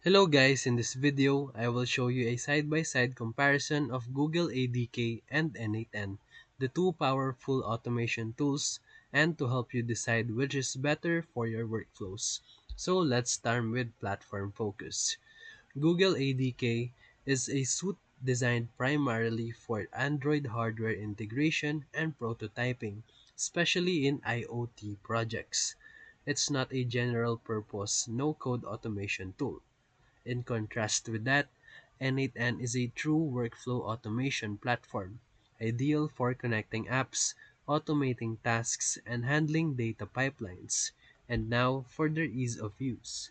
Hello guys, in this video, I will show you a side-by-side comparison of Google ADK and N8N, the two powerful automation tools, and to help you decide which is better for your workflows. So let's start with platform focus. Google ADK is a suite designed primarily for Android hardware integration and prototyping, especially in IoT projects. It's not a general purpose no-code automation tool. In contrast with that, N8N is a true workflow automation platform, ideal for connecting apps, automating tasks, and handling data pipelines. And now for their ease of use.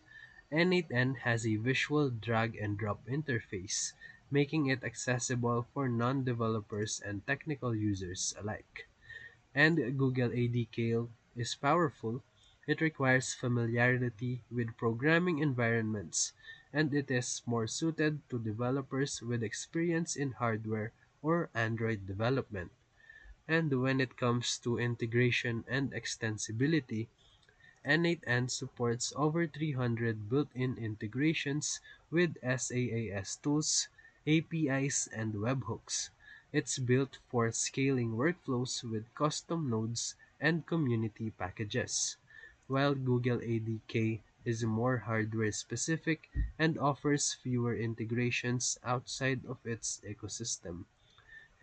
N8N has a visual drag and drop interface, making it accessible for non-developers and technical users alike. And Google ADK is powerful. It requires familiarity with programming environments, and it is more suited to developers with experience in hardware or Android development. And when it comes to integration and extensibility, N8N supports over 300 built-in integrations with SaaS tools, APIs, and webhooks. It's built for scaling workflows with custom nodes and community packages, while Google ADK is more hardware specific and offers fewer integrations outside of its ecosystem.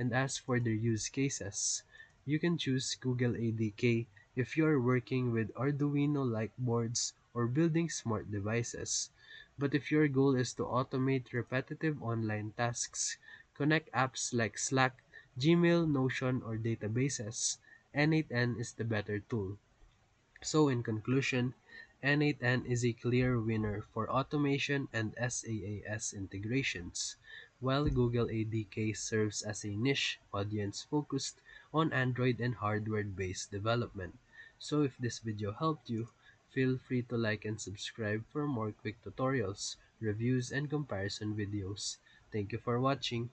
And as for their use cases, you can choose Google ADK if you are working with Arduino-like boards or building smart devices. But if your goal is to automate repetitive online tasks, connect apps like Slack, Gmail, Notion, or databases, N8N is the better tool. So in conclusion, N8N is a clear winner for automation and SaaS integrations, while Google ADK serves as a niche audience focused on Android and hardware-based development. So if this video helped you, feel free to like and subscribe for more quick tutorials, reviews, and comparison videos. Thank you for watching.